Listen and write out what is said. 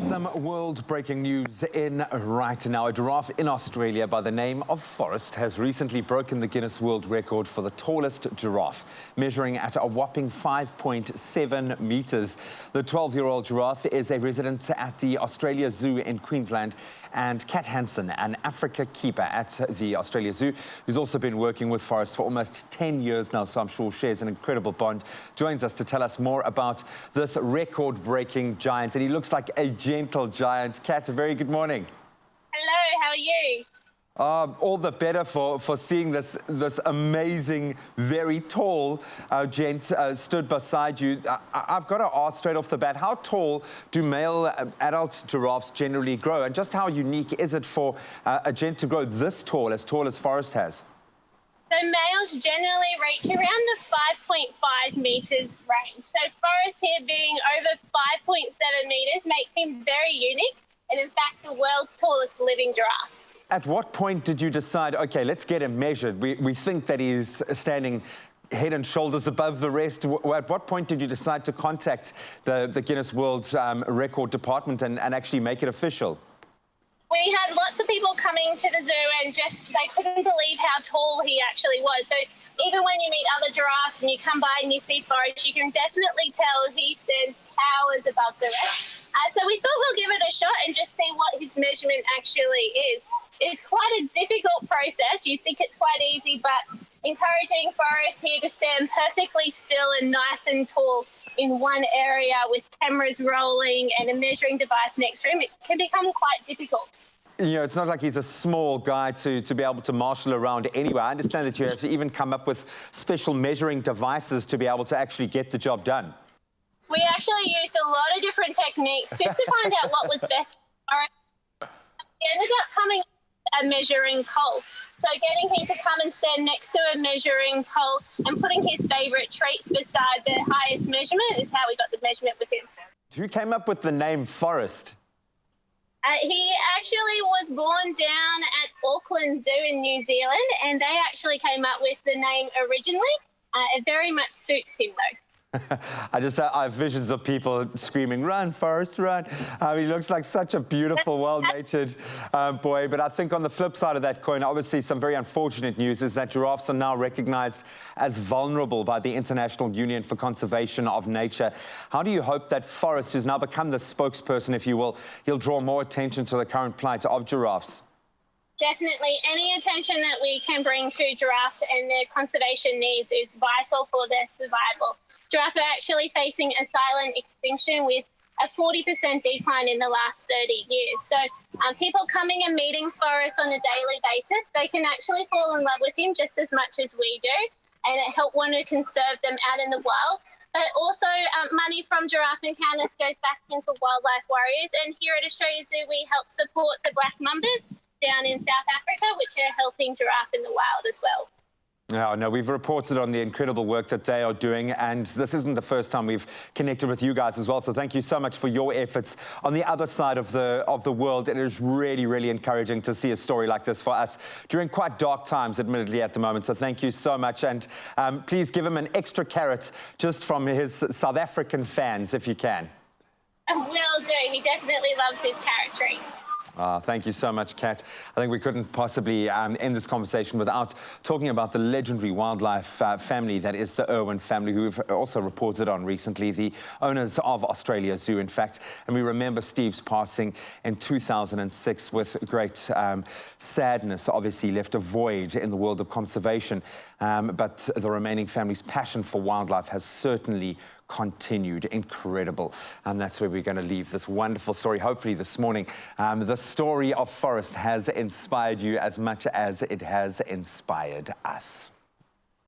Some world-breaking news in right now. A giraffe in Australia by the name of Forrest has recently broken the Guinness World Record for the tallest giraffe, measuring at a whopping 5.7 meters. The 12-year-old giraffe is a resident at the Australia Zoo in Queensland, and Kat Hansen, an Africa keeper at the Australia Zoo, who's also been working with Forrest for almost 10 years now, so I'm sure shares an incredible bond, joins us to tell us more about this record-breaking giant. And he looks like a gentle giant. Kat, a very good morning. Hello, how are you? All the better for seeing this amazing, very tall gent stood beside you. I've got to ask straight off the bat, how tall do male adult giraffes generally grow? And just how unique is it for a gent to grow this tall as Forrest has? So males generally reach around the 5.5 metres range. So Forrest here being over 5.7 metres makes him very unique and in fact the world's tallest living giraffe. At what point did you decide, okay, let's get him measured? We think that he's standing head and shoulders above the rest. At what point did you decide to contact the Guinness World Record Department and actually make it official? We had lots of people coming to the zoo and they couldn't believe how tall he actually was. So even when you meet other giraffes and you come by and you see Forrest, you can definitely tell he stands towers above the rest. So we thought we'll give it a shot and just see what his measurement actually is. It's quite a difficult process. You think it's quite easy, but encouraging Forrest here to stand perfectly still and nice and tall in one area with cameras rolling and a measuring device next to him, it can become quite difficult. You know, it's not like he's a small guy to be able to marshal around anyway. I understand that you have to even come up with special measuring devices to be able to actually get the job done. We actually used a lot of different techniques just to find out what was best for Forrest. We ended up coming a measuring pole. So getting him to come and stand next to a measuring pole and putting his favourite treats beside the highest measurement is how we got the measurement with him. Who came up with the name Forrest? He actually was born down at Auckland Zoo in New Zealand, and they actually came up with the name originally. It very much suits him though. I have visions of people screaming, "Run, Forrest, run." He looks like such a beautiful, well-natured boy. But I think on the flip side of that coin, obviously some very unfortunate news is that giraffes are now recognized as vulnerable by the International Union for Conservation of Nature. How do you hope that Forrest, who's now become the spokesperson, if you will, he'll draw more attention to the current plight of giraffes? Definitely. Any attention that we can bring to giraffes and their conservation needs is vital for their survival. Giraffes are actually facing a silent extinction with a 40% decline in the last 30 years. So people coming and meeting Forrest on a daily basis, they can actually fall in love with him just as much as we do and help want to conserve them out in the wild. But also money from Giraffe Encounters goes back into Wildlife Warriors, and here at Australia Zoo we help support the black mambas down in South Africa, which are helping giraffe in the wild as well. Oh, no, we've reported on the incredible work that they are doing, and this isn't the first time we've connected with you guys as well, so thank you so much for your efforts on the other side of the world. It is really, really encouraging to see a story like this for us during quite dark times, admittedly, at the moment, so thank you so much, and please give him an extra carrot just from his South African fans, if you can. Will do. He definitely loves his carrot treats. Thank you so much, Kat. I think we couldn't possibly end this conversation without talking about the legendary wildlife family that is the Irwin family, who we've also reported on recently, the owners of Australia Zoo, in fact. And we remember Steve's passing in 2006 with great sadness, obviously left a void in the world of conservation. But the remaining family's passion for wildlife has certainly continued. Incredible. And that's where we're going to leave this wonderful story, hopefully this morning. The story of Forrest has inspired you as much as it has inspired us.